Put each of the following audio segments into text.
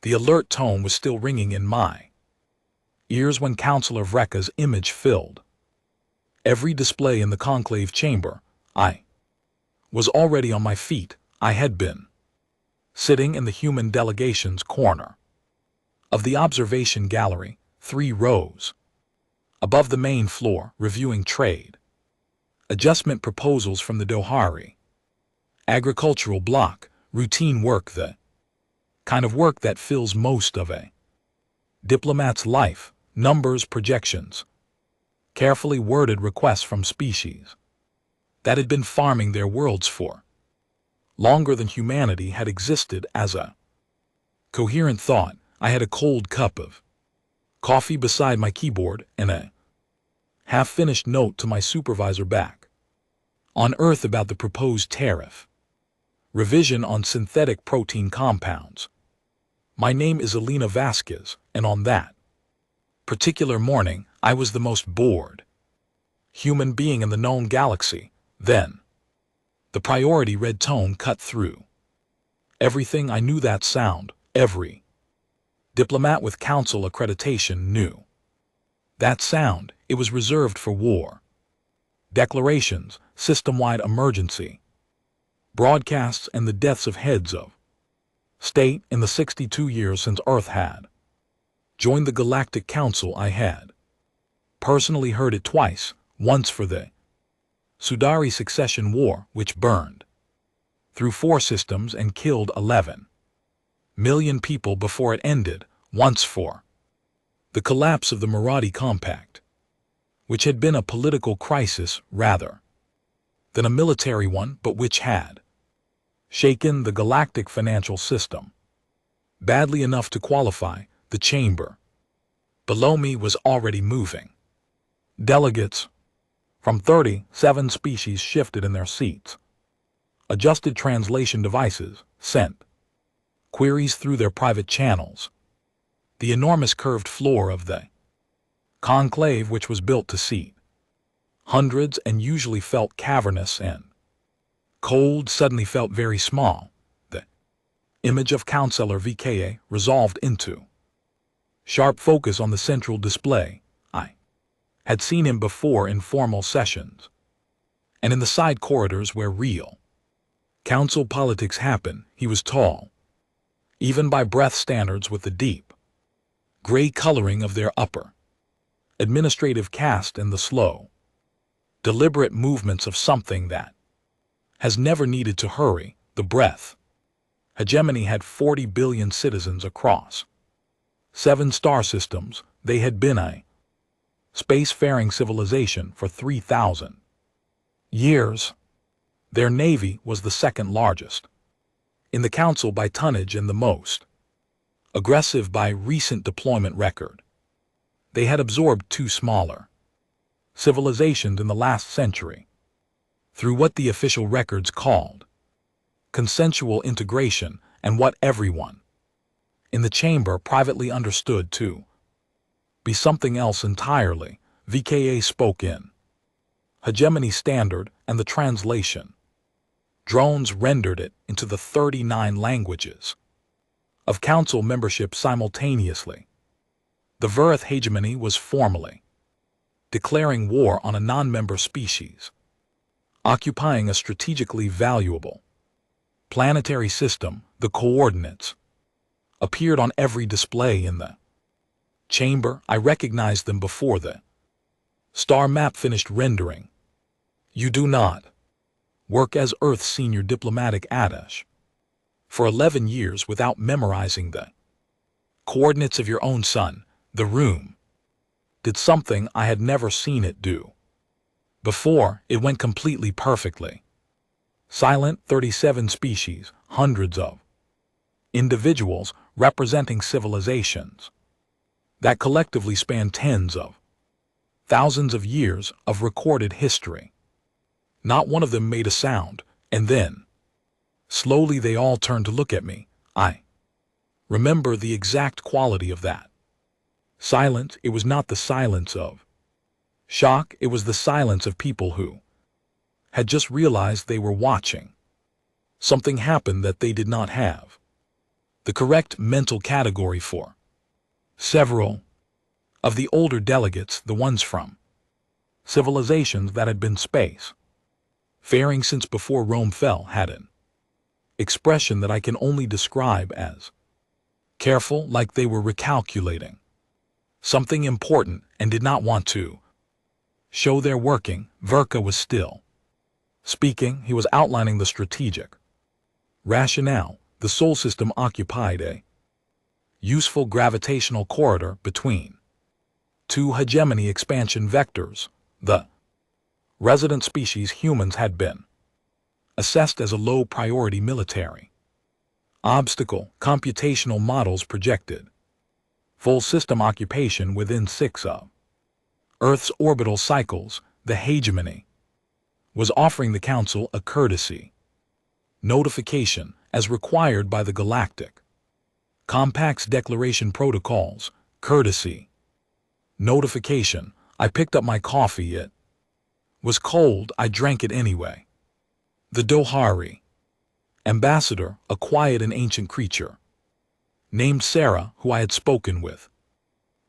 The alert tone was still ringing in my ears when Councillor Vreka's image filled every display in the conclave chamber. I was already on my feet. I had been sitting in the human delegation's corner of the observation gallery, 3 rows above the main floor, reviewing trade adjustment proposals from the Dohari agricultural block, routine work, the kind of work that fills most of a diplomat's life, numbers, projections, carefully worded requests from species that had been farming their worlds for longer than humanity had existed as a coherent thought. I had a cold cup of coffee beside my keyboard and a half-finished note to my supervisor back on Earth about the proposed tariff revision on synthetic protein compounds. My name is Elena Vasquez, and on that particular morning, I was the most bored human being in the known galaxy. Then, the priority red tone cut through everything. I knew that sound. Every diplomat with council accreditation knew that sound. It was reserved for war declarations, system-wide emergency broadcasts, and the deaths of heads of state in the 62 years since Earth had joined the Galactic Council. I had personally heard it twice, once for the Sudari Succession War, which burned through 4 systems and killed 11 million people before it ended, once for the collapse of the Marathi Compact, which had been a political crisis rather than a military one, but which had shaken the galactic financial system badly enough to qualify. The chamber below me was already moving. Delegates from 37 species shifted in their seats, adjusted translation devices, sent queries through their private channels. The enormous curved floor of the conclave, which was built to seat hundreds and usually felt cavernous and cold, suddenly felt very small. The image of Councillor VKA resolved into sharp focus on the central display. I had seen him before in formal sessions and in the side corridors where real council politics happen. He was tall, even by breath standards, with the deep gray coloring of their upper administrative caste and the slow, deliberate movements of something that has never needed to hurry. The breath hegemony had 40 billion citizens across 7 star systems. They had been a spacefaring civilization for 3,000 years. Their navy was the second largest in the council by tonnage and the most aggressive by recent deployment record. They had absorbed 2 smaller civilizations in the last century through what the official records called consensual integration, and what everyone in the chamber privately understood to be something else entirely. VKA spoke in hegemony standard, and the translation drones rendered it into the 39 languages of council membership simultaneously. The Verith hegemony was formally declaring war on a non-member species, occupying a strategically valuable planetary system. The coordinates appeared on every display in the chamber. I recognized them before the star map finished rendering. You do not work as Earth's senior diplomatic attaché for 11 years without memorizing the coordinates of your own sun. The room did something I had never seen it do before. It went completely perfectly silent. 37 species, hundreds of individuals representing civilizations that collectively span tens of thousands of years of recorded history. Not one of them made a sound, and then slowly they all turned to look at me. I remember the exact quality of that silence. It was not the silence of shock, it was the silence of people who had just realized they were watching something happen that they did not have the correct mental category for several of the older delegates, the ones from civilizations that had been space faring since before Rome fell, had an expression that I can only describe as careful, like they were recalculating something important and did not want to show their working. Verka was still speaking. He was outlining the strategic rationale. The Sol system occupied a useful gravitational corridor between two hegemony expansion vectors. The resident species humans had been assessed as a low-priority military obstacle. Computational models projected full system occupation within 6 of Earth's orbital cycles. The hegemony was offering the Council a courtesy notification as required by the Galactic Compact's declaration protocols. Courtesy notification. I picked up my coffee. It was cold. I drank it anyway. The Dohari ambassador, a quiet and ancient creature named Sarah, who I had spoken with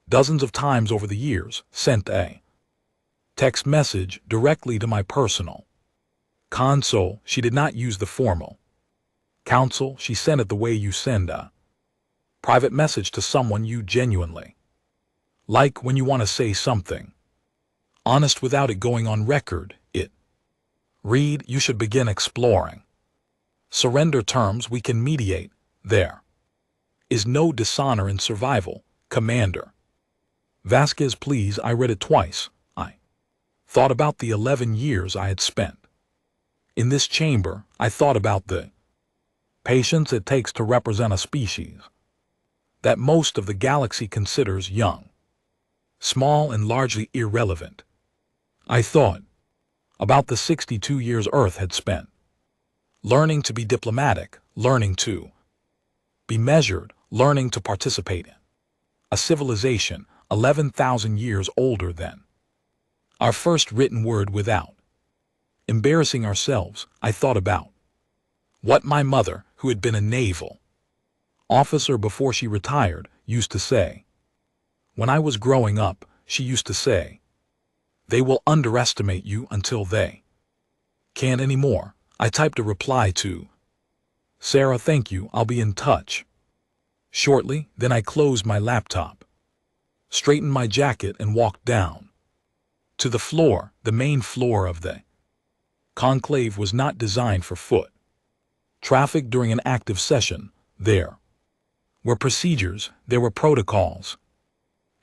dozens of times over the years, sent a text message directly to my personal console. She did not use the formal counsel. She sent it the way you send a private message to someone you genuinely like when you want to say something honest without it going on record. It read, you should begin exploring surrender terms we can mediate. There is no dishonor in survival, Commander Vasquez, please. I read it twice. I thought about the 11 years I had spent in this chamber. I thought about the patience it takes to represent a species that most of the galaxy considers young, small, and largely irrelevant. I thought about the 62 years Earth had spent learning to be diplomatic, learning to be measured, learning to participate in a civilization 11,000 years older than our first written word without embarrassing ourselves. I thought about what my mother, who had been a naval officer before she retired, used to say. When I was growing up, she used to say, "They will underestimate you until they can't anymore." I typed a reply to Sarah, "Thank you, I'll be in touch shortly." Then I closed my laptop, straightened my jacket, and walked down to the floor. The main floor of the conclave was not designed for foot traffic during an active session. There were procedures, there were protocols.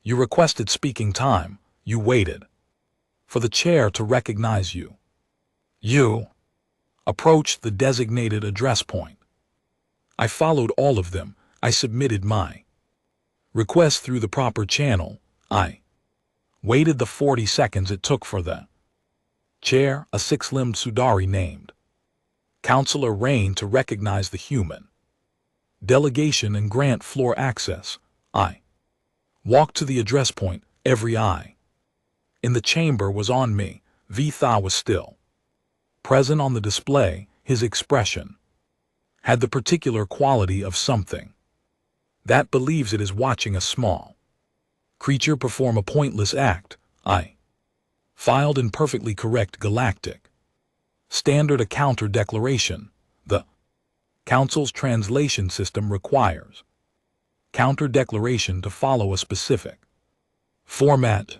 You requested speaking time, you waited for the chair to recognize you. You approached the designated address point. I followed all of them. I submitted my request through the proper channel. I waited the 40 seconds it took for the chair, a 6-limbed Sudari named Counselor Rain, to recognize the human delegation and grant floor access. I walked to the address point. Every eye in the chamber was on me. Vitha was still present on the display. His expression had the particular quality of something that believes it is watching a small creature perform a pointless act. I filed in perfectly correct galactic standard a counter declaration. The Council's translation system requires counter declaration to follow a specific format.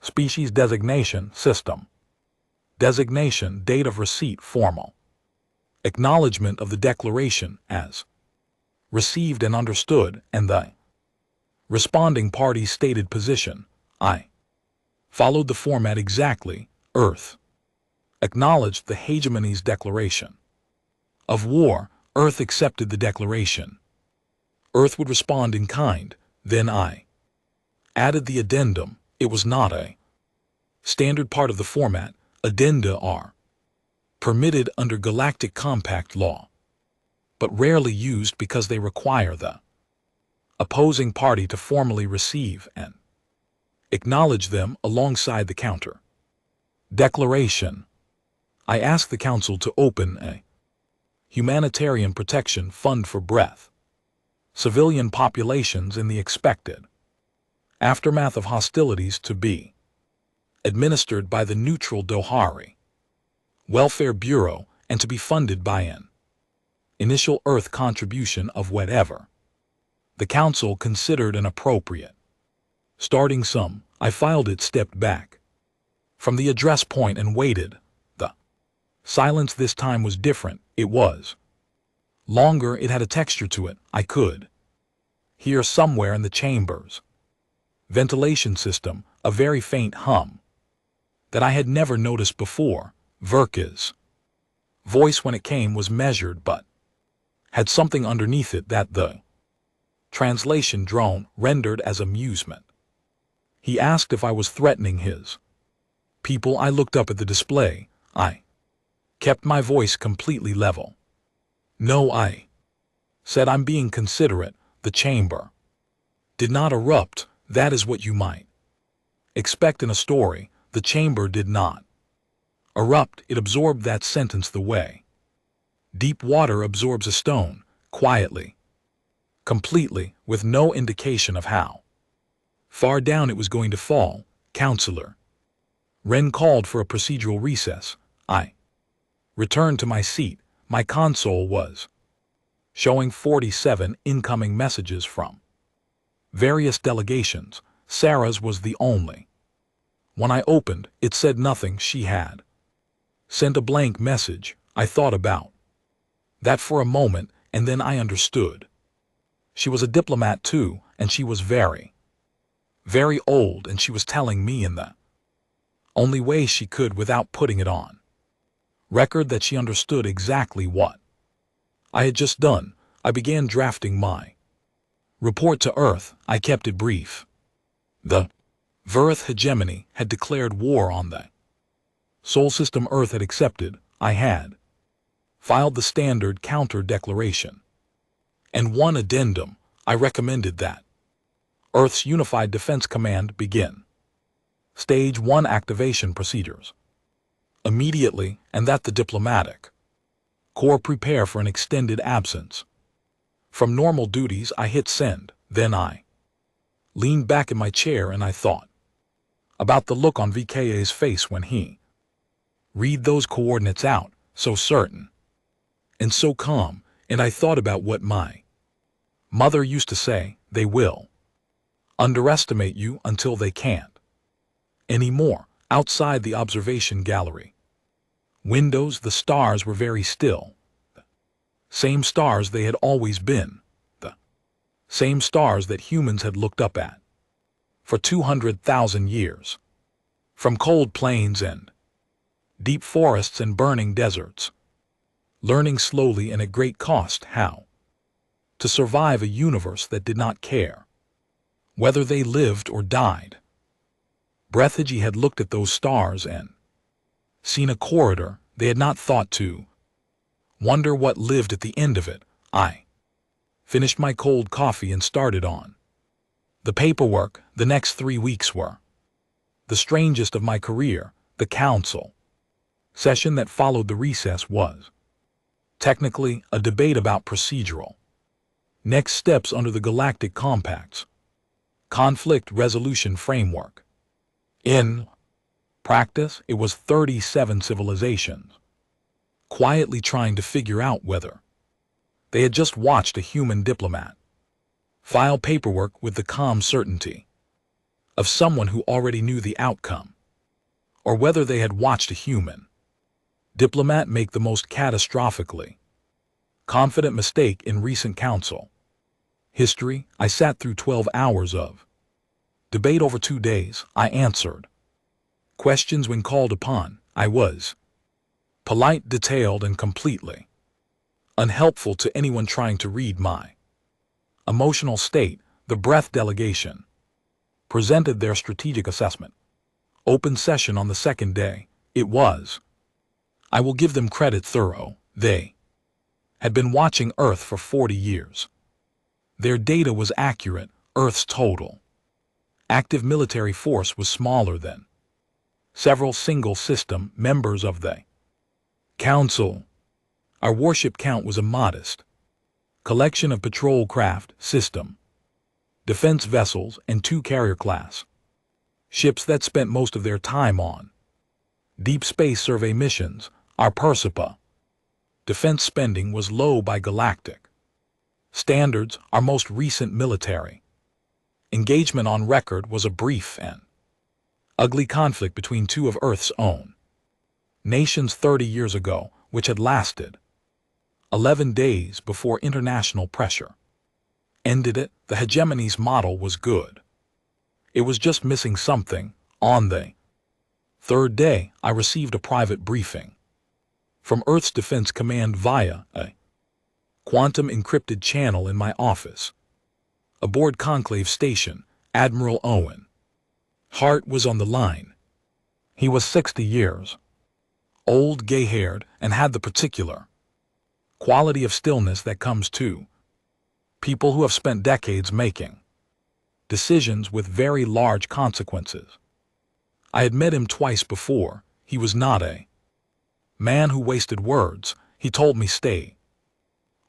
Species designation system. Designation, date of receipt, formal acknowledgement of the declaration as received and understood, and the responding party's stated position. I followed the format exactly. Earth acknowledged the hegemony's declaration of war. Earth accepted the declaration. Earth would respond in kind. Then I added the addendum. It was not a standard part of the format. Addenda are permitted under Galactic Compact law, but rarely used because they require the opposing party to formally receive and acknowledge them alongside the counter declaration. I asked the Council to open a humanitarian protection fund for breath civilian populations in the expected aftermath of hostilities to be administered by the neutral Dohari Welfare Bureau and to be funded by an initial Earth contribution of whatever the Council considered an appropriate starting sum. I filed it, stepped back from the address point and waited. The silence this time was different. It was longer. It had a texture to it. I could hear somewhere in the chamber's ventilation system a very faint hum that I had never noticed before. Verka's voice when it came was measured but had something underneath it that the translation drone rendered as amusement. He asked if I was threatening his people. I looked up at the display. I kept my voice completely level. No, I said, I'm being considerate. The chamber did not erupt. That is what you might expect in a story. The chamber did not erupt. It absorbed that sentence the way deep water absorbs a stone, quietly, completely, with no indication of how far down it was going to fall. Counselor Wren called for a procedural recess. I returned to my seat. My console was showing 47 incoming messages from various delegations. Sarah's was the only one I opened. It said nothing. She had sent a blank message. I thought about that for a moment, and then I understood. She was a diplomat too, and she was very, very old, and she was telling me in the only way she could without putting it on record that she understood exactly what I had just done. I began drafting my report to Earth. I kept it brief. The Verith hegemony had declared war on the Sol system Earth had accepted. I had filed the standard counter declaration and one addendum. I recommended that Earth's Unified Defense Command begin Stage 1 activation procedures immediately, and that the diplomatic corps prepare for an extended absence from normal duties. I hit send. Then I leaned back in my chair and I thought about the look on VKA's face when he read those coordinates out, so certain and so calm, and I thought about what my mother used to say, they will underestimate you until they can't anymore. Outside the observation gallery windows, the stars were very still. The same stars they had always been. The same stars that humans had looked up at for 200,000 years. From cold plains and deep forests and burning deserts, learning slowly and at great cost how to survive a universe that did not care whether they lived or died. Breathage had looked at those stars and seen a corridor. They had not thought to wonder what lived at the end of it. I finished my cold coffee and started on the paperwork. The next 3 weeks were the strangest of my career. The council session that followed the recess was technically a debate about procedural next steps under the Galactic Compact's conflict resolution framework. In practice, it was 37 civilizations quietly trying to figure out whether they had just watched a human diplomat file paperwork with the calm certainty of someone who already knew the outcome, or whether they had watched a human diplomat make the most catastrophically confident mistake in recent council history. I sat through 12 hours of debate over 2 days. I answered questions when called upon. I was polite, detailed, and completely unhelpful to anyone trying to read my emotional state. The Breath delegation presented their strategic assessment. Open session on the second day. It was, I will give them credit, thorough. They had been watching Earth for 40 years. Their data was accurate. Earth's total active military force was smaller than several single-system members of the Council. Our warship count was a modest collection of patrol craft system, defense vessels, and 2 carrier class ships that spent most of their time on deep space survey missions. Our Persepa defense spending was low by galactic standards. Our most recent military engagement on record was a brief and ugly conflict between 2 of Earth's own nations 30 years ago, which had lasted 11 days before international pressure ended it. The hegemony's model was good. It was just missing something. On the 3rd day, I received a private briefing from Earth's Defense Command via a quantum encrypted channel in my office. Aboard Conclave Station, Admiral Owen Hart was on the line. He was 60 years old, gay-haired, and had the particular quality of stillness that comes to people who have spent decades making decisions with very large consequences. I had met him twice before. He was not a man who wasted words. He told me stage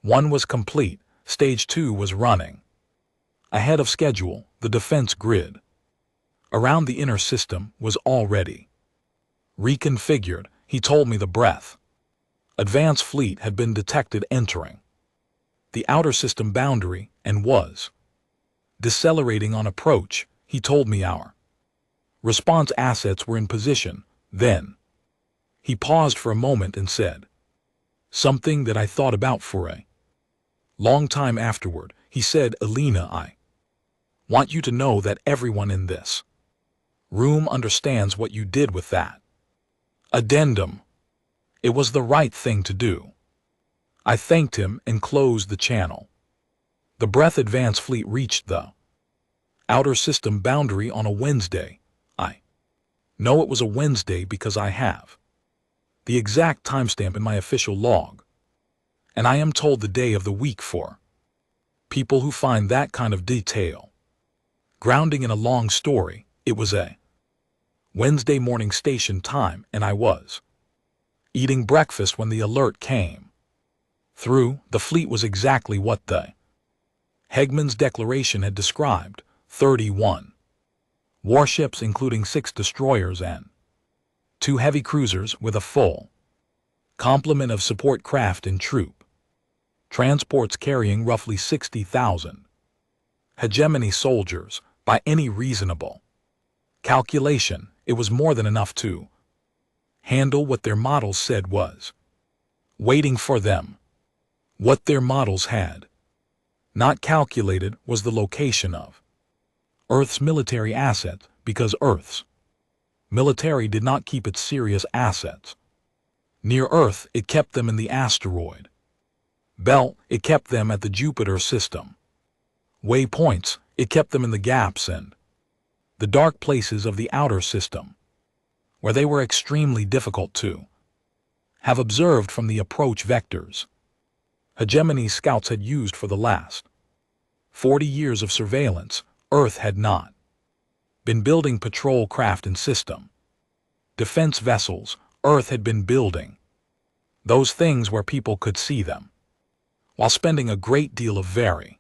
1 was complete, stage 2 was running ahead of schedule. The defense grid around the inner system was already reconfigured. He told me the breath advance fleet had been detected entering the outer system boundary and was decelerating on approach. He told me our response assets were in position. Then he paused for a moment and said something that I thought about for a long time afterward. He said, "Alina, I want you to know that everyone in this room understands what you did with that addendum. It was the right thing to do." I thanked him and closed the channel. The Breath Advance Fleet reached the outer system boundary on a Wednesday. I know it was a Wednesday because I have the exact timestamp in my official log, and I am told the day of the week for people who find that kind of detail grounding in a long story. It was a Wednesday morning station time, and I was eating breakfast when the alert came through. The fleet was exactly what the Hegman's declaration had described: 31 warships, including 6 destroyers and 2 heavy cruisers, with a full complement of support craft and troop transports carrying roughly 60,000 hegemony soldiers. By any reasonable calculation, it was more than enough to handle what their models said was waiting for them. What their models had not calculated was the location of Earth's military assets, because Earth's military did not keep its serious assets near Earth. It kept them in the asteroid belt. It kept them at the Jupiter system waypoints. It kept them in the gaps and the dark places of the outer system, where they were extremely difficult to have observed from the approach vectors hegemony scouts had used for the last 40 years of surveillance. Earth had not been building patrol craft and system defense vessels. Earth had been building those things where people could see them, while spending a great deal of very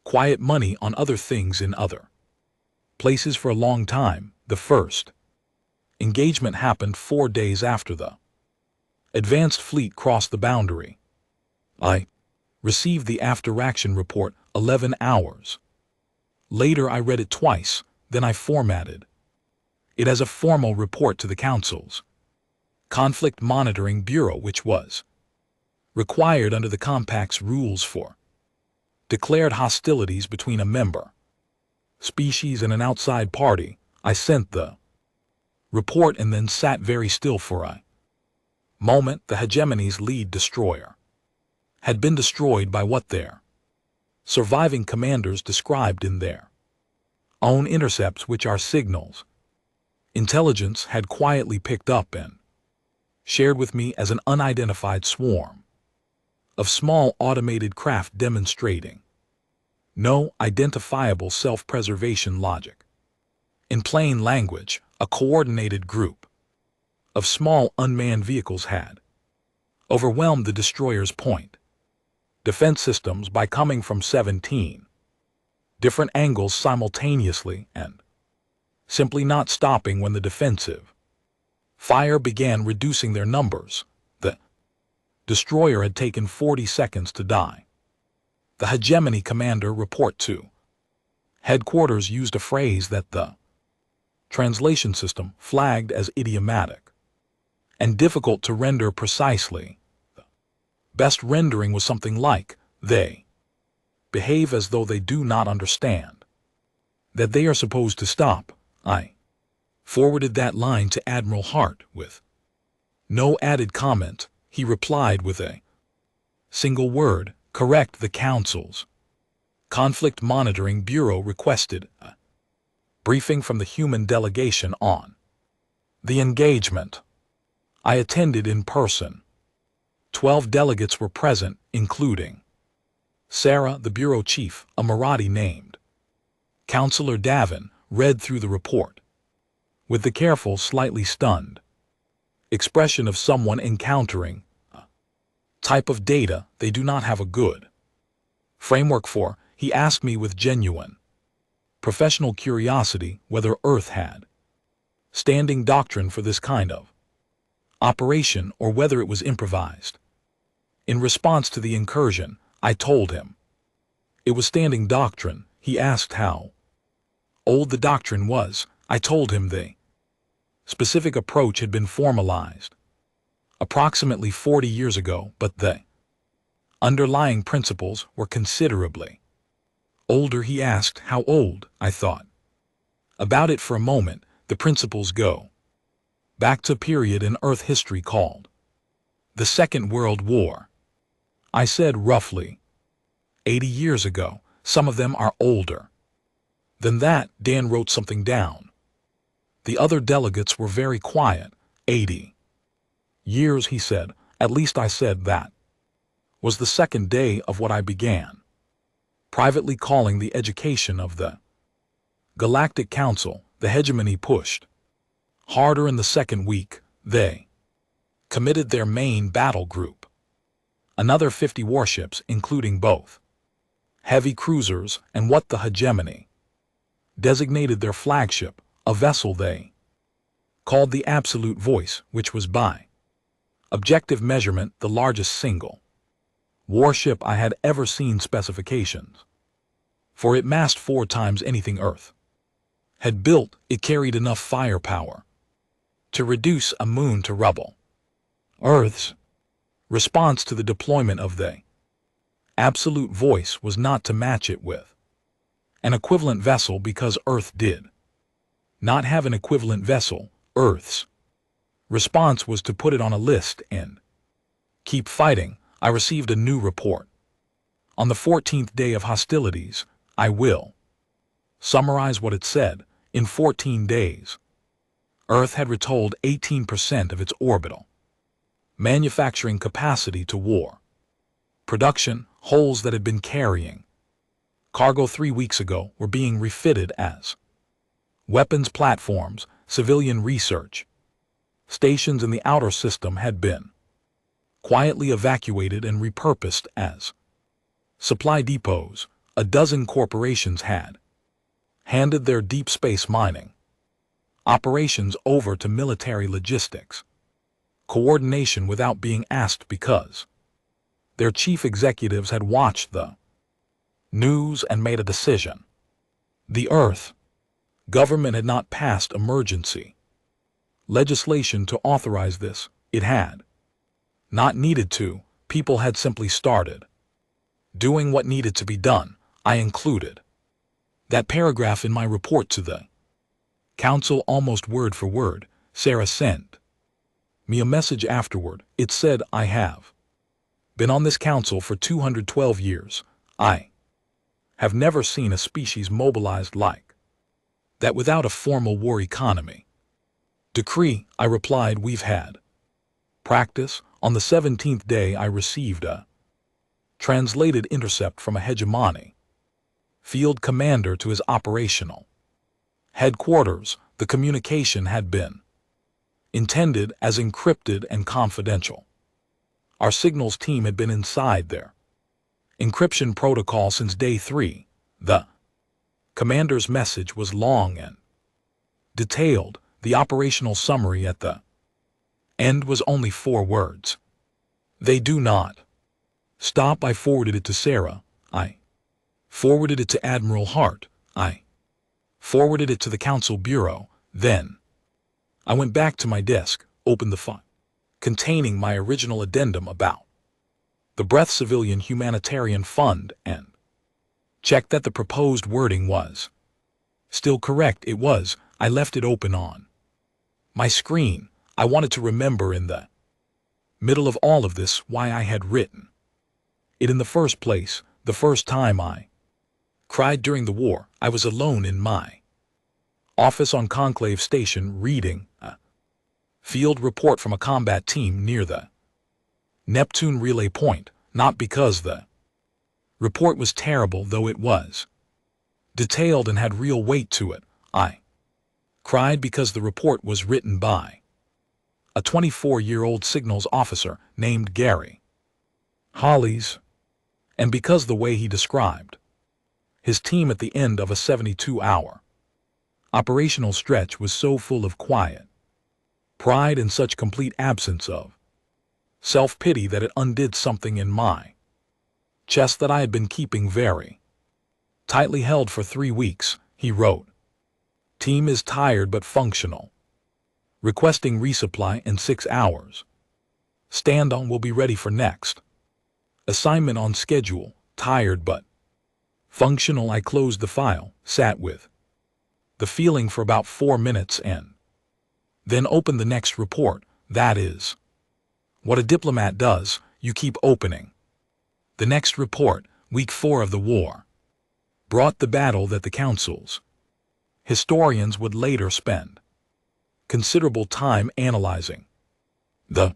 quiet money on other things in other places for a long time. The first engagement happened 4 days after the advanced fleet crossed the boundary. I received the after-action report 11 hours later. I read it twice, then I formatted it as a formal report to the Council's Conflict Monitoring Bureau, which was required under the Compact's rules for declared hostilities between a member species and an outside party. I sent the report and then sat very still for a moment. The hegemony's lead destroyer had been destroyed by what their surviving commanders described in their own intercepts, which are signals intelligence had quietly picked up and shared with me as an unidentified swarm of small automated craft demonstrating no identifiable self-preservation logic. In plain language, a coordinated group of small unmanned vehicles had overwhelmed the destroyer's point defense systems by coming from 17 different angles simultaneously and simply not stopping when the defensive fire began reducing their numbers. The destroyer had taken 40 seconds to die. The hegemony commander report to headquarters used a phrase that the translation system flagged as idiomatic and difficult to render precisely. The best rendering was something like, they behave as though they do not understand that they are supposed to stop. I forwarded that line to Admiral Hart with no added comment. He replied with a single word, correct. The Council's Conflict Monitoring Bureau requested a briefing from the human delegation on the engagement. I attended in person. 12 delegates were present, including Sarah, the bureau chief, a Marathi named Counselor Davin, read through the report with the careful, slightly stunned expression of someone encountering a type of data they do not have a good framework for. He asked me with genuine professional curiosity whether Earth had standing doctrine for this kind of operation or whether it was improvised. In response to the incursion, I told him it was standing doctrine. He asked how old the doctrine was. I told him the specific approach had been formalized approximately 40 years ago, but the underlying principles were considerably older. He asked how old. I thought about it for a moment. The principles go back to a period in Earth history called the Second World War. I said roughly 80 years ago. Some of them are older than that. Dan wrote something down. The other delegates were very quiet. 80 years, he said. At least I said that was the second day of what I began privately calling the education of the Galactic Council. The hegemony pushed harder in the second week. They committed their main battle group, another 50 warships, including both heavy cruisers and what the hegemony designated their flagship, a vessel they called the Absolute Voice, which was by objective measurement the largest single warship I had ever seen. Specifications for it massed 4 times anything Earth had built. It carried enough firepower to reduce a moon to rubble. Earth's response to the deployment of the Absolute Voice was not to match it with an equivalent vessel because Earth did not have an equivalent vessel. Earth's response was to put it on a list and keep fighting. I received a new report on the 14th day of hostilities. I will summarize what it said. In 14 days, Earth had retold 18% of its orbital manufacturing capacity to war production. Holes that had been carrying cargo 3 weeks ago were being refitted as weapons platforms. Civilian research stations in the outer system had been quietly evacuated and repurposed as supply depots. A dozen corporations had handed their deep space mining operations over to military logistics coordination without being asked because their chief executives had watched the news and made a decision. The Earth government had not passed emergency legislation to authorize this. It had not needed to. People had simply started doing what needed to be done. I included that paragraph in my report to the Council almost word for word. Sarah sent me a message afterward. It said, I have been on this council for 212 years. I have never seen a species mobilized like that without a formal war economy decree. I replied, we've had practice. On the 17th day I received a translated intercept from a hegemony field commander to his operational headquarters. The communication had been intended as encrypted and confidential. Our signals team had been inside there encryption protocol since day 3. The commander's message was long and detailed. The operational summary at the end was only 4 words. They do not stop. I forwarded it to Sarah. I forwarded it to Admiral Hart. I forwarded it to the Council Bureau. Then I went back to my desk, opened the file containing my original addendum about the Breath Civilian Humanitarian Fund, and checked that the proposed wording was still correct. It was. I left it open on my screen. I wanted to remember in the middle of all of this why I had written it in the first place. The first time I cried during the war, I was alone in my office on Conclave Station reading a field report from a combat team near the Neptune relay point, not because the report was terrible, though it was detailed and had real weight to it. I cried because the report was written by a 24-year-old signals officer named Gary Hollies, and because the way he described his team at the end of a 72-hour operational stretch was so full of quiet pride and such complete absence of self-pity that it undid something in my chest that I had been keeping very tightly held for 3 weeks. He wrote, "Team is tired but functional. Requesting resupply in 6 hours. Stand-on will be ready for next assignment on schedule. Tired but functional." I closed the file, sat with the feeling for about 4 minutes, and then opened the next report. That is what a diplomat does. You keep opening. The next report, week 4 of the war, brought the battle that the Council's historians would later spend considerable time analyzing. The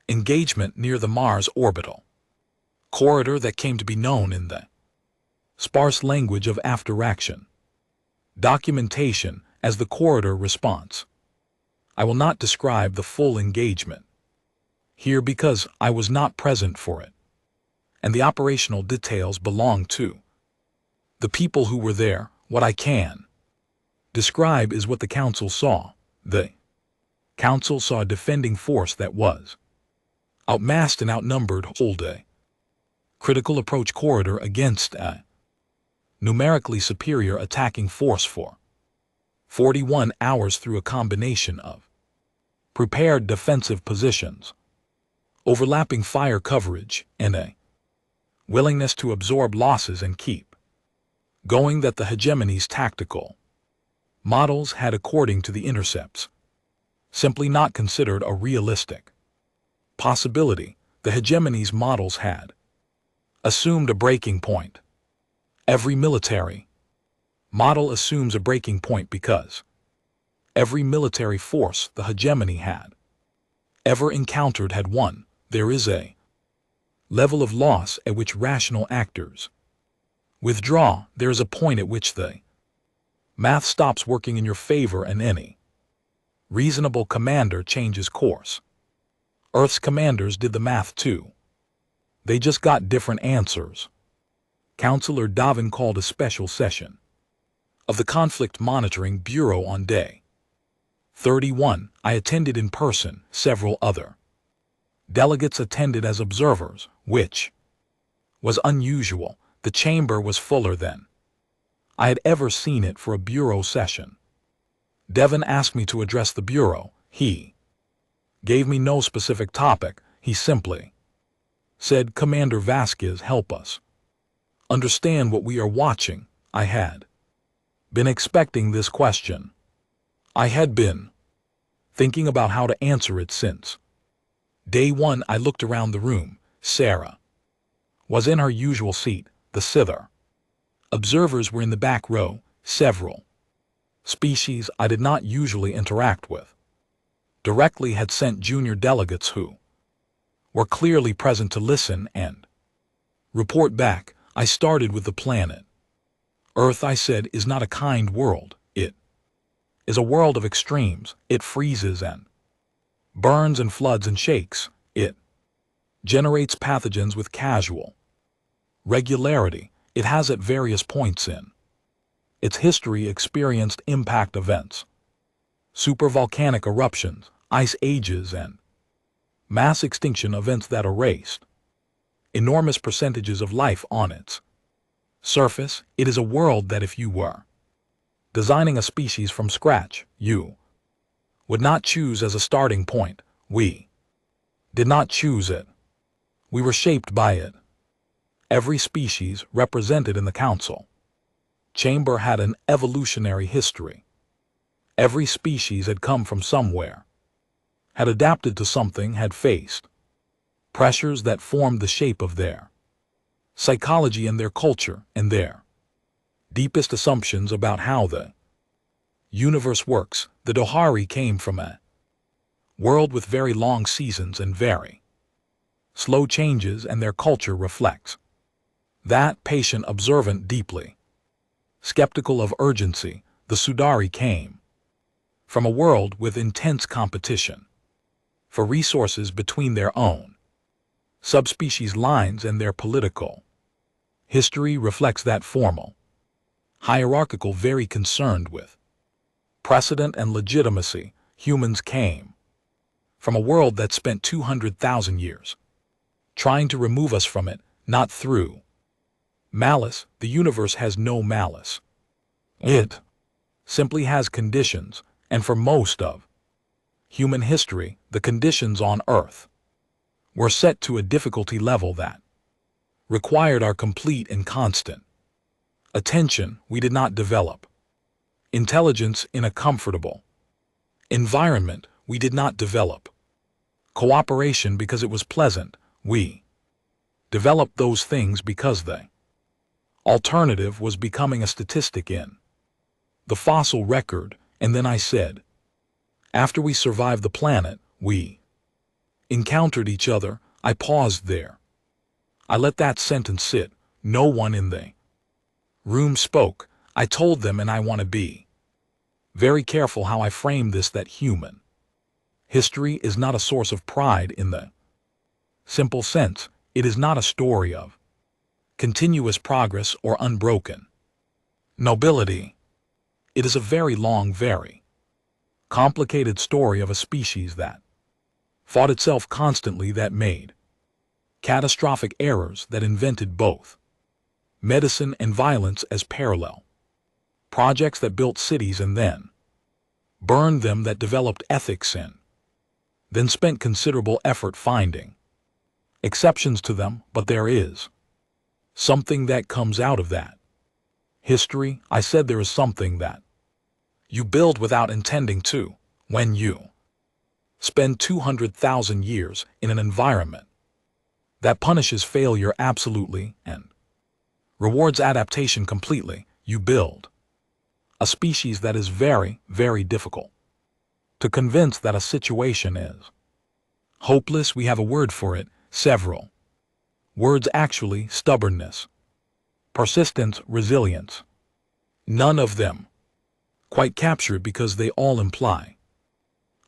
engagement near the Mars orbital corridor that came to be known in the sparse language of after-action documentation as the corridor response. I will not describe the full engagement here because I was not present for it, and the operational details belong to the people who were there. What I can describe is what the Council saw. The Council saw a defending force that was outmassed and outnumbered, hold a critical approach corridor against a numerically superior attacking force for 41 hours through a combination of prepared defensive positions, overlapping fire coverage, and a willingness to absorb losses and keep going that the hegemony's tactical models had, according to the intercepts, simply not considered a realistic possibility. The hegemony's models had assumed a breaking point. Every military model assumes a breaking point because every military force the hegemony had ever encountered had won. There is a level of loss at which rational actors withdraw. There is a point at which the math stops working in your favor and any reasonable commander changes course. Earth's commanders did the math too. They just got different answers. Counselor Davin called a special session of the Conflict Monitoring Bureau on day 31. I attended in person. Several other delegates attended as observers, which was unusual. The chamber was fuller than I had ever seen it for a bureau session. Devin asked me to address the bureau. He gave me no specific topic. He simply said, "Commander Vasquez, help us understand what we are watching." I had been expecting this question. I had been thinking about how to answer it since day 1. I looked around the room. Sarah was in her usual seat. The Sither observers were in the back row. Several species I did not usually interact with directly had sent junior delegates who were clearly present to listen and report back. I started with the planet Earth. I said, is not a kind world. It is a world of extremes. It freezes and burns and floods and shakes. It generates pathogens with casual regularity it has at various points in its history experienced impact events, supervolcanic eruptions, ice ages, and mass extinction events that erased enormous percentages of life on its surface. It is a world that if you were designing a species from scratch, you would not choose as a starting point. We did not choose it. We were shaped by it. Every species represented in the council chamber had an evolutionary history. Every species had come from somewhere, had adapted to something, had faced pressures that formed the shape of their psychology and their culture and their deepest assumptions about how the universe works. The Dohari came from a world with very long seasons and very slow changes, and their culture reflects that. Patient, observant, deeply skeptical of urgency, the Sudari came from a world with intense competition for resources between their own subspecies lines, and their political history reflects that. Formal, hierarchical, very concerned with precedent and legitimacy, humans came from a world that spent 200,000 years trying to remove us from it, not through malice. The universe has no malice. It simply has conditions, and for most of human history, the conditions on Earth were set to a difficulty level that required our complete and constant attention. We did not develop intelligence in a comfortable environment. We did not develop cooperation because it was pleasant. We developed those things because the alternative was becoming a statistic in the fossil record. And then I said, after we survived the planet, we encountered each other. I paused there. I let that sentence sit. No one in the room spoke. I told them, and I want to be very careful how I frame this, that human history is not a source of pride in the simple sense. It is not a story of continuous progress or unbroken nobility. It is a very long, very complicated story of a species that fought itself constantly, that made catastrophic errors, that invented both medicine and violence as parallel projects, that built cities and then burned them, that developed ethics and then spent considerable effort finding exceptions to them. But there is something that comes out of that history. I said there is something that you build without intending to. When you spend 200,000 years in an environment that punishes failure absolutely and rewards adaptation completely, you build a species that is very, very difficult to convince that a situation is hopeless. We have a word for it, several words actually: stubbornness, persistence, resilience. None of them quite captured because they all imply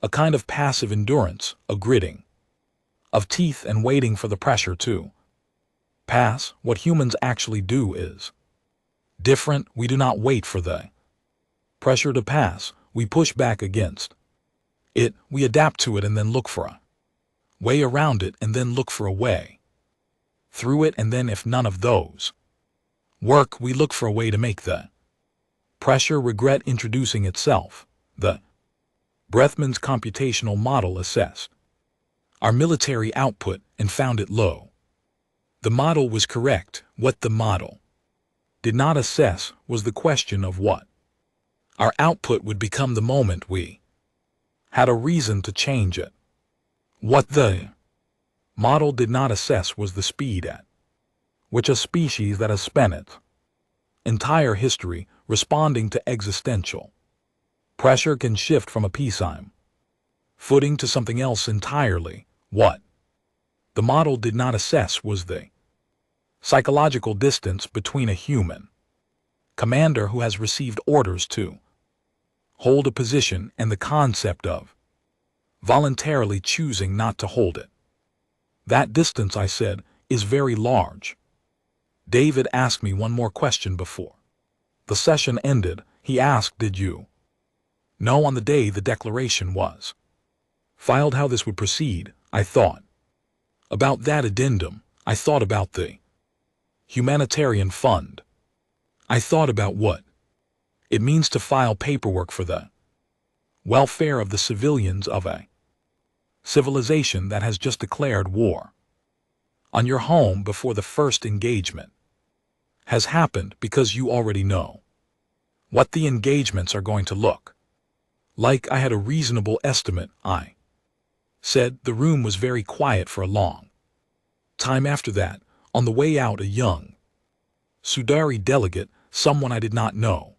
a kind of passive endurance, a gritting of teeth and waiting for the pressure to pass. What humans actually do is different. We do not wait for the pressure to pass. We push back against it. We adapt to it and then look for a way around it, and then look for a way through it, and then if none of those work, we look for a way to make the pressure regret introducing itself. The Breathman's computational model assessed our military output and found it low. The model was correct. What the model did not assess was the question of what our output would become the moment we had a reason to change it. What the model did not assess was the speed at which a species that has spent its entire history responding to existential pressure can shift from a peacetime footing to something else entirely. What the model did not assess was the psychological distance between a human commander who has received orders to hold a position and the concept of voluntarily choosing not to hold it. That distance, I said, is very large. David asked me one more question before the session ended. He asked, "Did you know on the day the declaration was filed how this would proceed?" I thought about that addendum. I thought about the humanitarian fund. I thought about what it means to file paperwork for the welfare of the civilians of a civilization that has just declared war on your home before the first engagement has happened, because you already know what the engagements are going to look like. I had a reasonable estimate. I said. The room was very quiet for a long time after that. On the way out, a young Sudari delegate, someone I did not know,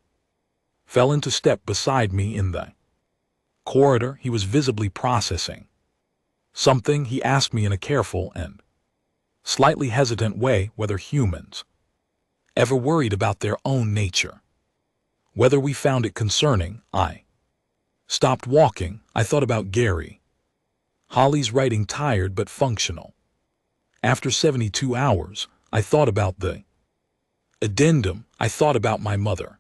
fell into step beside me in the corridor. He was visibly processing something. He asked me in a careful and slightly hesitant way whether humans ever worried about their own nature, whether we found it concerning. I stopped walking. I thought about Gary Holly's writing, tired but functional. After 72 hours, I thought about the addendum. I thought about my mother.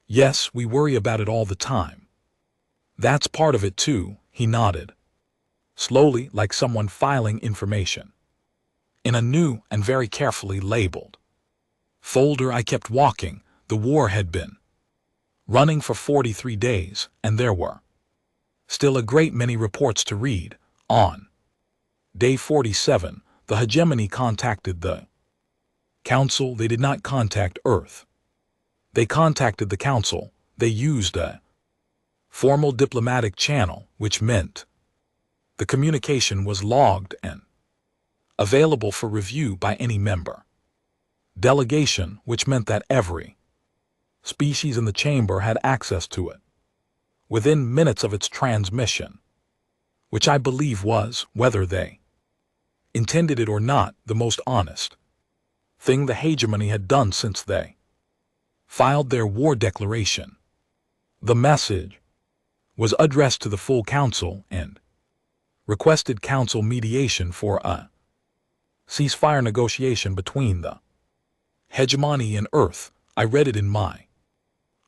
Yes, we worry about it all the time. That's part of it too. He nodded slowly, like someone filing information in a new and very carefully labeled folder. I kept walking. The war had been running for 43 days, and there were still a great many reports to read. On day 47, the hegemony contacted the Council. They did not contact Earth. They contacted the Council. They used a formal diplomatic channel, which meant the communication was logged and available for review by any member delegation, which meant that every species in the chamber had access to it within minutes of its transmission, which I believe was, whether they intended it or not, the most honest thing the hegemony had done since they filed their war declaration. The message was addressed to the full council and requested council mediation for a ceasefire negotiation between the hegemony and Earth. I read it in my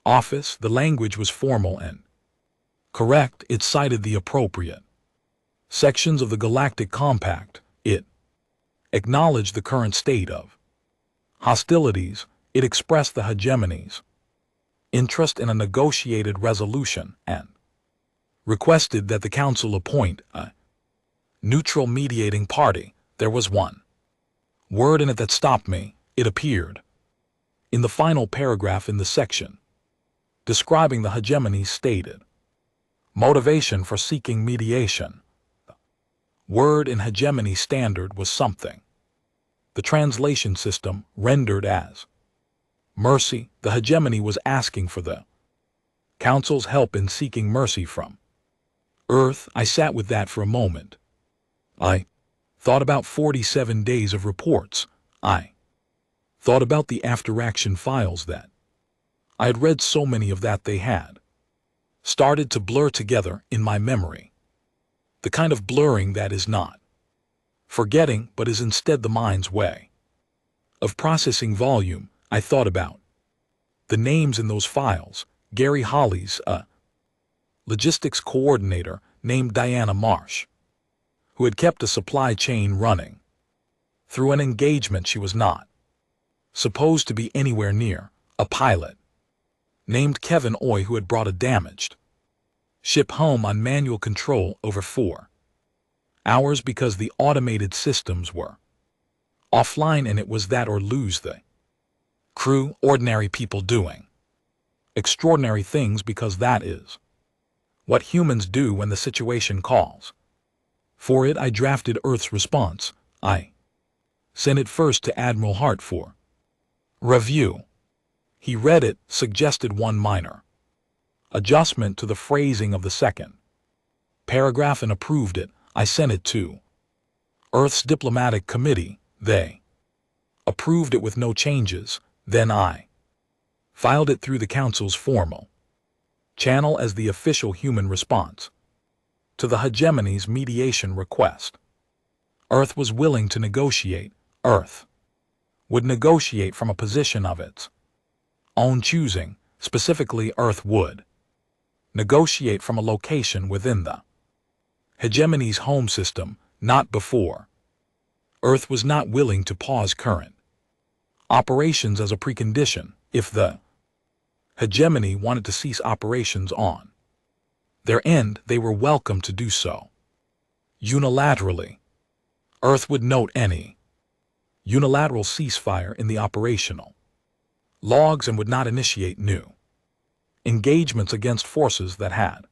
office. The language was formal and correct. It cited the appropriate sections of the Galactic Compact. It acknowledged the current state of hostilities. It expressed the hegemony's interest in a negotiated resolution and requested that the Council appoint a neutral mediating party. There was one word in it that stopped me. It appeared in the final paragraph in the section describing the hegemony's stated motivation for seeking mediation. The word in hegemony standard was something the translation system rendered as mercy. The hegemony was asking for the Council's help in seeking mercy from Earth. I sat with that for a moment. I thought about 47 days of reports. I thought about the after-action files that I had read. So many of that they had started to blur together in my memory. The kind of blurring that is not forgetting, but is instead the mind's way of processing volume. I thought about the names in those files. Gary Holly's a logistics coordinator named Diana Marsh, who had kept a supply chain running through an engagement she was not supposed to be anywhere near. A pilot named Kevin Oy, who had brought a damaged ship home on manual control over 4 hours because the automated systems were offline, and it was that or lose the crew. Ordinary people doing extraordinary things, because that is what humans do when the situation calls for it. I drafted Earth's response. I sent it first to Admiral Hart for review. He read it, suggested one minor adjustment to the phrasing of the second paragraph, and approved it. I sent it to Earth's diplomatic committee. They approved it with no changes. Then I filed it through the Council's formal channel as the official human response to the hegemony's mediation request. Earth was willing to negotiate. Earth would negotiate from a position of its own choosing, specifically Earth would negotiate from a location within the hegemony's home system, not before. Earth was not willing to pause current operations as a precondition if the hegemony wanted to cease operations on their end. They were welcome to do so unilaterally. Earth would note any unilateral ceasefire in the operational logs and would not initiate new engagements against forces that had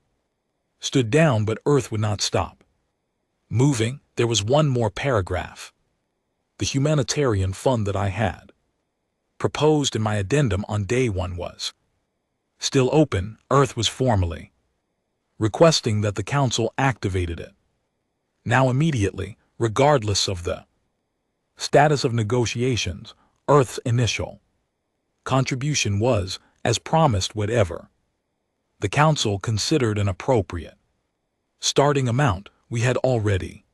stood down, but Earth would not stop moving. There was one more paragraph. The humanitarian fund that I had proposed in my addendum on day one was still open. Earth was formally requesting that the Council activated it now immediately, regardless of the status of negotiations. Earth's initial contribution was, as promised, whatever the Council considered an appropriate starting amount. We had already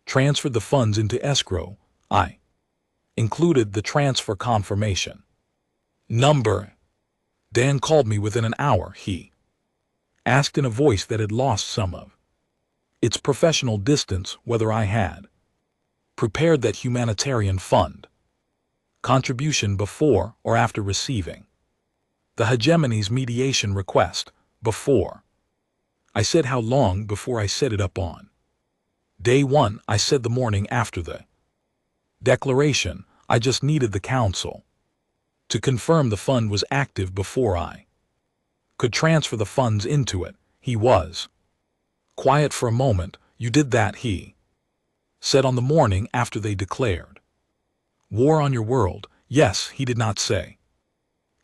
transferred the funds into escrow. I included the transfer confirmation number. Dan called me within an hour. He asked in a voice that had lost some of its professional distance whether I had prepared that humanitarian fund contribution before or after receiving the hegemony's mediation request. Before. I said how long before I set it up on day one. I said the morning after the declaration. I just needed the Council to confirm the fund was active before I could transfer the funds into it. He was quiet for a moment. You did that, he said, on the morning after they declared war on your world. Yes. He did not say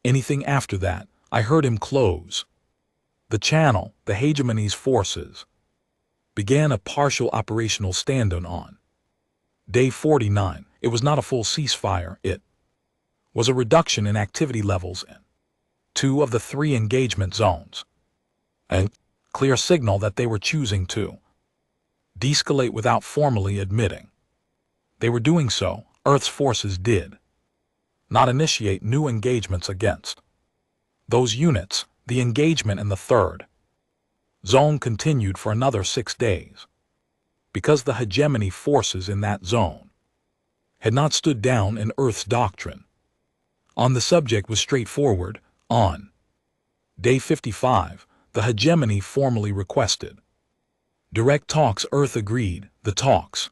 anything after that. I heard him close the channel. The hegemony's forces began a partial operational stand-down on day 49. It was not a full ceasefire. It was a reduction in activity levels in 2 of the 3 engagement zones. A clear signal that they were choosing to de-escalate without formally admitting they were doing so. Earth's forces did not initiate new engagements against those units. The engagement in the 3rd zone continued for another 6 days because the hegemony forces in that zone had not stood down, and Earth's doctrine on the subject was straightforward. On day 55, the hegemony formally requested direct talks. Earth agreed. The talks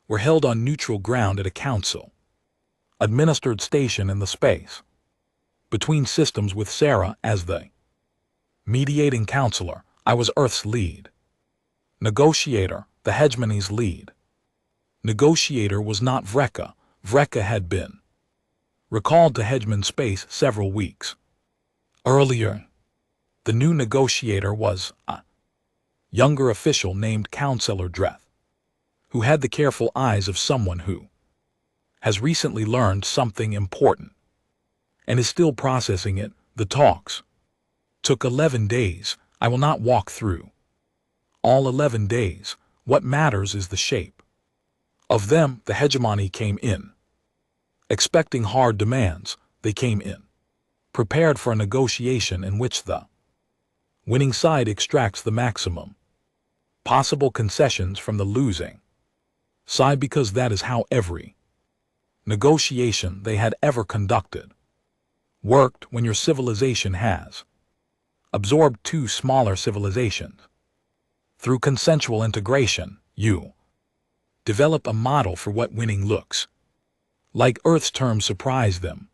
were held on neutral ground at a Council-administered station in the space between systems, with Sarah as the mediating counselor. I was Earth's lead negotiator. The hegemony's lead negotiator was not Vreka. Vreka had been recalled to hegemon space several weeks earlier. The new negotiator was a younger official named Counselor Dreth, who had the careful eyes of someone who has recently learned something important and is still processing it. The talks took 11 days. I will not walk through all 11 days. What matters is the shape of them. The hegemony came in expecting hard demands. They came in prepared for a negotiation in which the winning side extracts the maximum possible concessions from the losing side, because that is how every negotiation they had ever conducted worked. When your civilization has absorbed 2 smaller civilizations through consensual integration, you develop a model for what winning looks like. Earth's terms surprised them.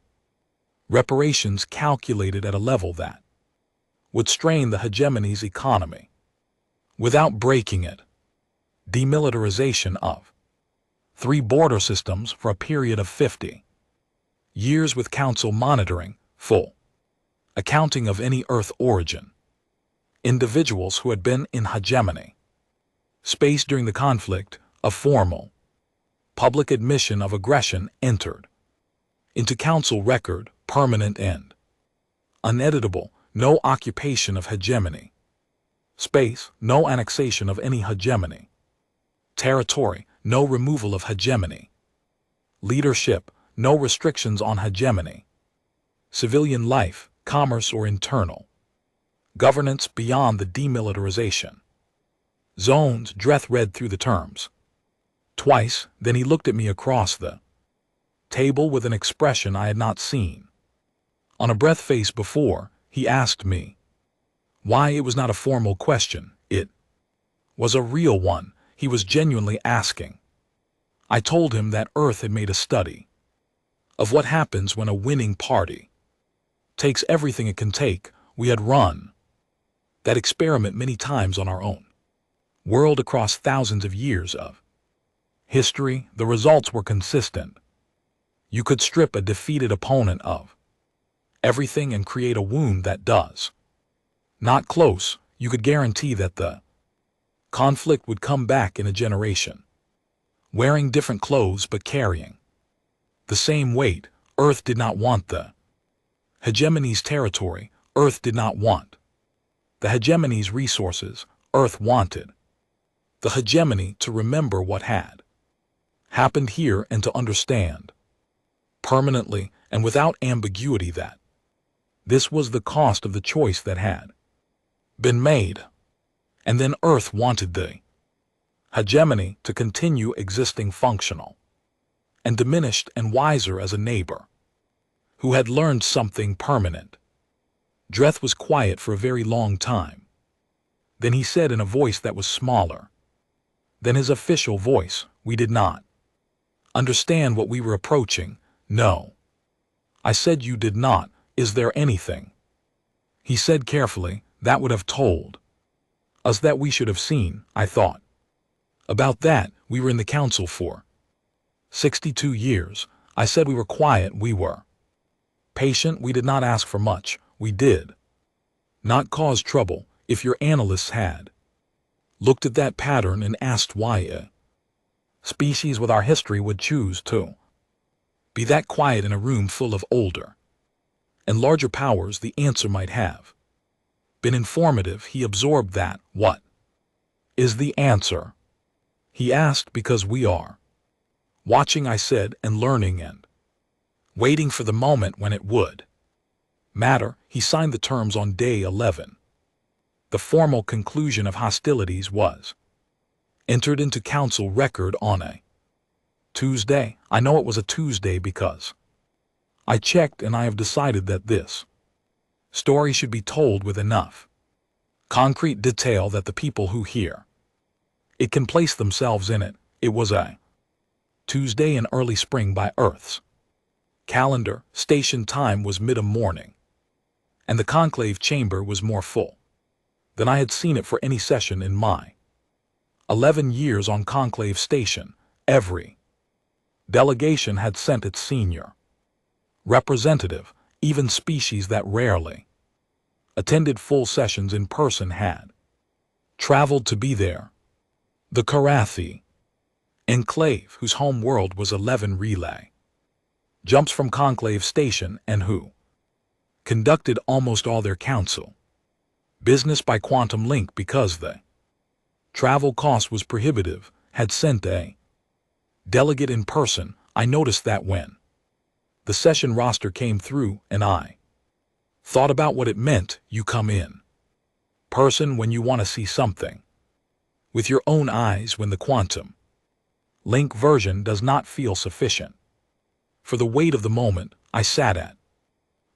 Reparations calculated at a level that would strain the hegemony's economy without breaking it. Demilitarization of 3 border systems for a period of 50 years, with Council monitoring, full accounting of any Earth origin individuals who had been in hegemony space during the conflict. A formal public admission of aggression entered into Council record, permanent and uneditable. No occupation of hegemony space, no annexation of any hegemony territory, no removal of hegemony leadership, no restrictions on hegemony, civilian life, commerce or internal, governance beyond the demilitarization. Zones. Dreth read through the terms twice, then he looked at me across the table with an expression I had not seen on a breath face before. He asked me why. It was not a formal question, it was a real one. He was genuinely asking. I told him that Earth had made a study of what happens when a winning party takes everything it can take. We had run that experiment many times on our own world across thousands of years of history. The results were consistent. You could strip a defeated opponent of everything and create a wound that does not close. You could guarantee that the conflict would come back in a generation, wearing different clothes but carrying the same weight. Earth did not want the hegemony's territory. Earth did not want the hegemony's resources. Earth wanted the hegemony to remember what had happened here and to understand permanently and without ambiguity that this was the cost of the choice that had been made. And then Earth wanted the hegemony to continue existing functional and diminished and wiser as a neighbor who had learned something permanent. Dreth was quiet for a very long time. Then he said in a voice that was smaller than his official voice, "We did not understand what we were approaching." "No." I said. "You did not. Is there anything," he said carefully, "that would have told us that we should have seen?" I thought about that. "We were in the council for 62 years. I said. "We were quiet. We were patient. We did not ask for much. We did not cause trouble. If your analysts had looked at that pattern and asked why a species with our history would choose to be that quiet in a room full of older and larger powers, the answer might have been informative." He absorbed that. "What is the answer?" he asked. "Because we are watching," I said, "and learning and waiting for the moment when it would matter." He signed the terms on day 11. The formal conclusion of hostilities was entered into council record on a Tuesday. I know it was a Tuesday because I checked, and I have decided that this story should be told with enough concrete detail that the people who hear it can place themselves in it. It was a Tuesday in early spring by Earth's calendar. Station time was mid-morning, and the conclave chamber was more full than I had seen it for any session in my 11 years on conclave station. Every delegation had sent its senior representative. Even species that rarely attended full sessions in person had traveled to be there. The Karathi enclave, whose home world was 11 relay jumps from conclave station and who conducted almost all their council business by quantum link because the travel cost was prohibitive, had sent a delegate in person. I noticed that when the session roster came through, and I thought about what it meant. You come in person when you want to see something with your own eyes, when the quantum link version does not feel sufficient for the weight of the moment. I sat at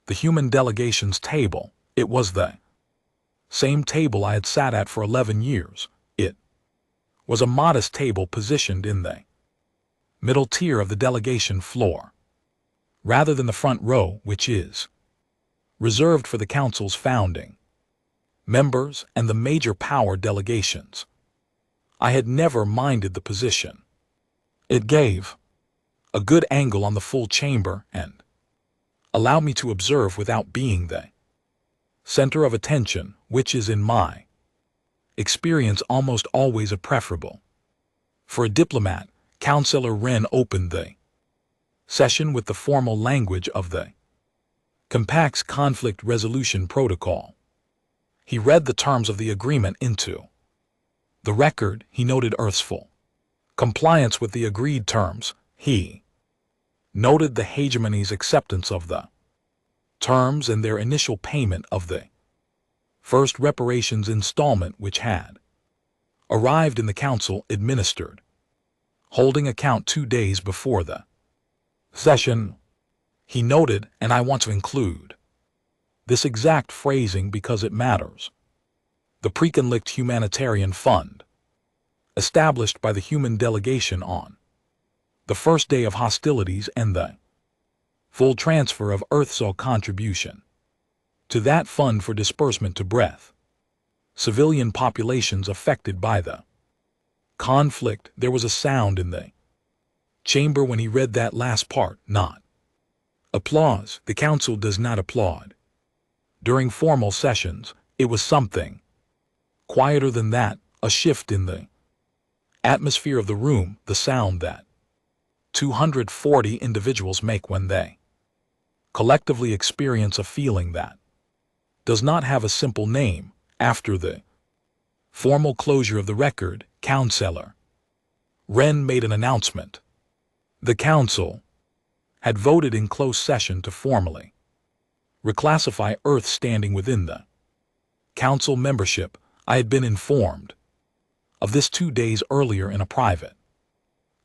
the human delegation's table. It was the same table I had sat at for 11 years. It was a modest table positioned in the middle tier of the delegation floor, rather than the front row, which is reserved for the council's founding members and the major power delegations. I had never minded the position. It gave a good angle on the full chamber and allowed me to observe without being the center of attention, which is in my experience almost always a preferable. For a diplomat, Councillor Wren opened the session with the formal language of the Compact's conflict resolution protocol. He read the terms of the agreement into the record. He noted Earth's full compliance with the agreed terms. He noted the hegemony's acceptance of the terms and their initial payment of the first reparations installment, which had arrived in the council administered, holding account 2 days before the session. He noted, and I want to include this exact phrasing because it matters, the Preconflict Humanitarian Fund, established by the human delegation on the first day of hostilities, and the full transfer of Earth's contribution to that fund for disbursement to breath civilian populations affected by the conflict. There was a sound in the chamber when he read that last part, not applause. The council does not applaud during formal sessions. It was something quieter than that, a shift in the atmosphere of the room, the sound that 240 individuals make when they collectively experience a feeling that does not have a simple name. After the formal closure of the record, Councillor Wren made an announcement. The council had voted in closed session to formally reclassify Earth standing within the council membership. I had been informed of this 2 days earlier in a private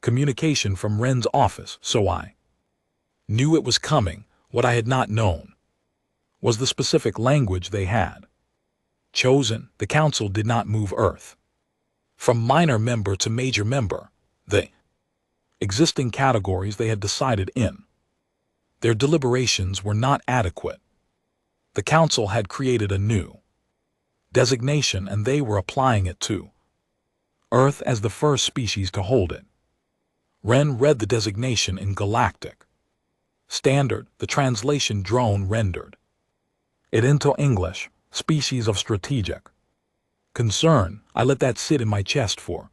communication from Wren's office, so I knew it was coming. What I had not known was the specific language they had chosen. The council did not move Earth from minor member to major member. The existing categories they had decided in their deliberations were not adequate. The council had created a new designation, and they were applying it to Earth as the first species to hold it. Wren read the designation in Galactic Standard. The translation drone rendered it into English: species of strategic concern. I let that sit in my chest for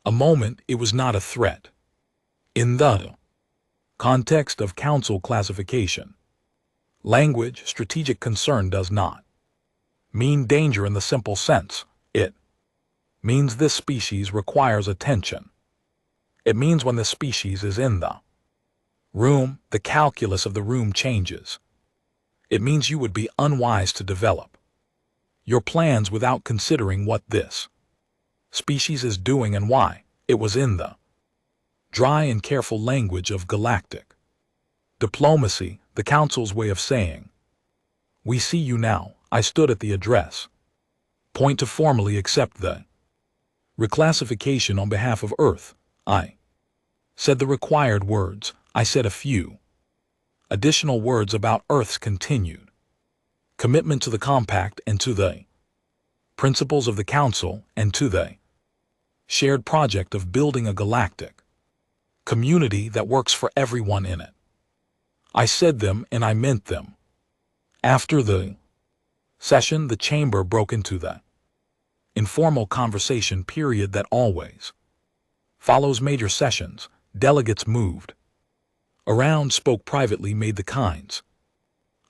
a moment. It was not a threat. In the context of council classification language, strategic concern does not mean danger in the simple sense. It means this species requires attention. It means when the species is in the room, the calculus of the room changes. It means you would be unwise to develop your plans without considering what this species is doing and why. It was in the dry and careful language of galactic diplomacy, the council's way of saying, "We see you now." I stood at the address point to formally accept the reclassification on behalf of Earth. I said the required words. I said a few additional words about Earth's continued commitment to the compact and to the principles of the council and to the shared project of building a galactic community that works for everyone in it. I said them and I meant them. After the session, the chamber broke into the informal conversation period that always follows major sessions. Delegates moved around, spoke privately, made the kinds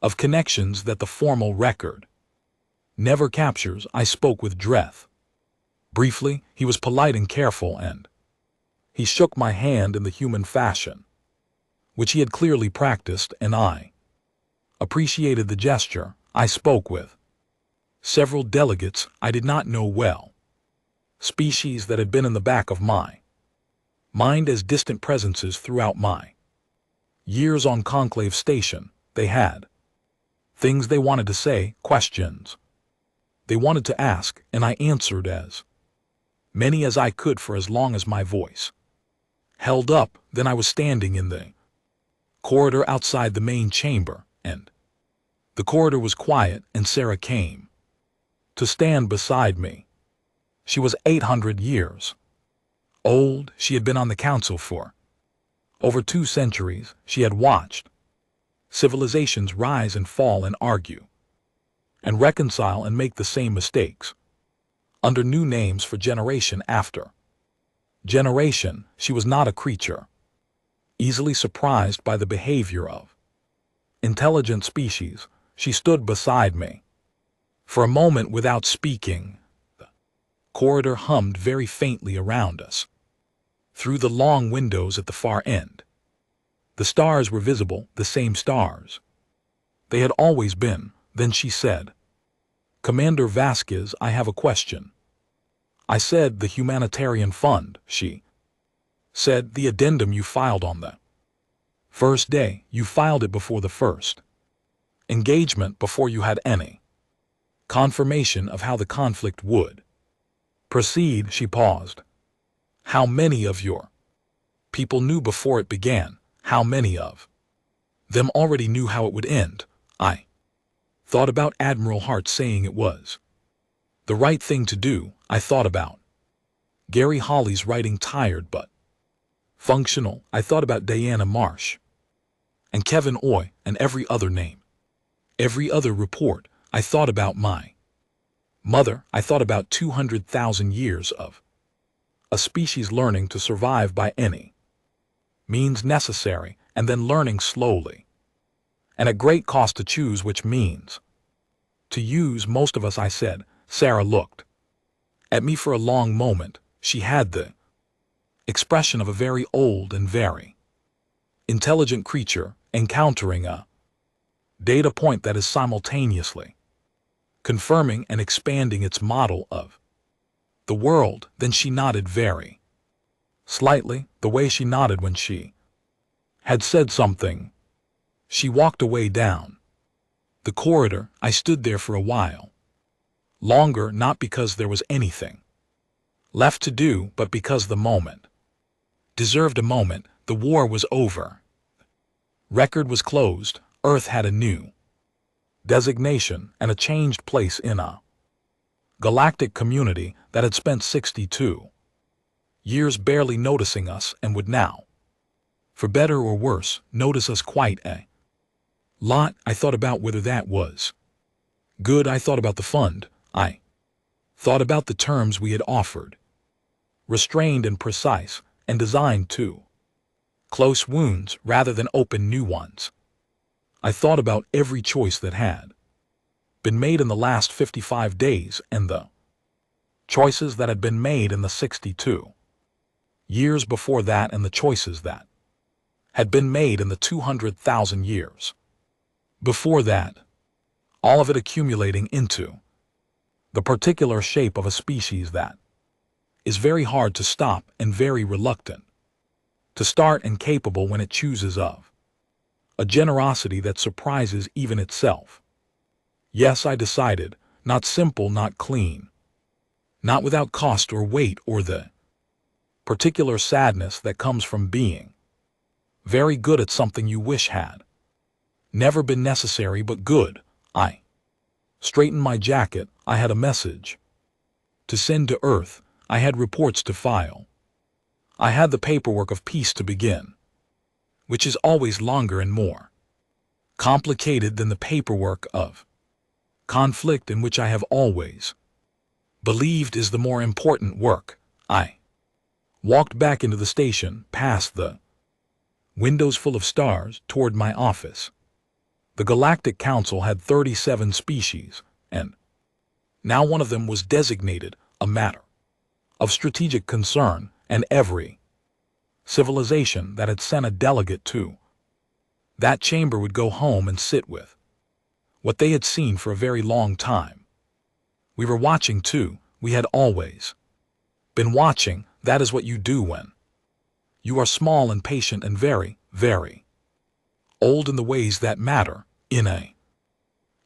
of connections that the formal record never captures. I spoke with Dreth briefly. He was polite and careful, and he shook my hand in the human fashion which he had clearly practiced, and I appreciated the gesture. I spoke with several delegates I did not know well, species that had been in the back of my mind as distant presences throughout my years on Conclave Station. They had things they wanted to say, questions they wanted to ask, and I answered as many as I could for as long as my voice held up. Then I was standing in the corridor outside the main chamber, and the corridor was quiet, and Sarah came to stand beside me. She was 800 years old. She had been on the council for over 2 centuries. She had watched civilizations rise and fall and argue and reconcile and make the same mistakes under new names for generation after generation. She was not a creature easily surprised by the behavior of intelligent species. She stood beside me for a moment without speaking. The corridor hummed very faintly around us through the long windows at the far end. The stars were visible, the same stars. They had always been. Then she said, "Commander Vasquez, I have a question." I said, "The humanitarian fund." She said, "The addendum you filed on the first day. You filed it before the first engagement, before you had any confirmation of how the conflict would proceed." She paused. "How many of your people knew before it began? How many of them already knew how it would end?" I thought about Admiral Hart saying it was the right thing to do. I thought about Gary Hawley's writing tired but functional. I thought about Diana Marsh and Kevin Oy and every other name, every other report. I thought about my mother. I thought about 200,000 years of a species learning to survive by any means necessary, and then learning slowly and at great cost to choose which means to use. Most of us, I said. Sarah looked at me for a long moment. She had the expression of a very old and very intelligent creature encountering a data point that is simultaneously confirming and expanding its model of the world. Then she nodded very slightly, the way she nodded when she had said something. She walked away down the corridor. I stood there for a while longer, not because there was anything left to do, but because the moment deserved a moment. The war was over. Record was closed. Earth had a new designation and a changed place in a galactic community that had spent 62 years barely noticing us and would now, for better or worse, notice us quite a lot. I thought about whether that was good. I thought about the fund. I thought about the terms we had offered, restrained and precise, and designed to close wounds rather than open new ones. I thought about every choice that had been made in the last 55 days and the choices that had been made in the 62 years before that, and the choices that had been made in the 200,000 years before that, all of it accumulating into the particular shape of a species that is very hard to stop and very reluctant to start, and capable when it chooses of a generosity that surprises even itself. Yes, I decided, not simple, not clean, not without cost or weight or the particular sadness that comes from being very good at something you wish had never been necessary, but good. I straightened my jacket. I had a message to send to Earth. I had reports to file. I had the paperwork of peace to begin, which is always longer and more complicated than the paperwork of conflict, in which I have always believed is the more important work. I walked back into the station, past the windows full of stars, toward my office. The Galactic Council had 37 species, and now one of them was designated a matter of strategic concern, and every civilization that had sent a delegate to that chamber would go home and sit with what they had seen for a very long time. We were watching too. We had always been watching. That is what you do when you are small and patient and very, very old in the ways that matter, in a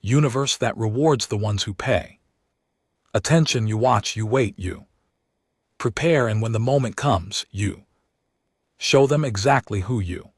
universe that rewards the ones who pay attention. You watch, you wait, you prepare, and when the moment comes, you show them exactly who you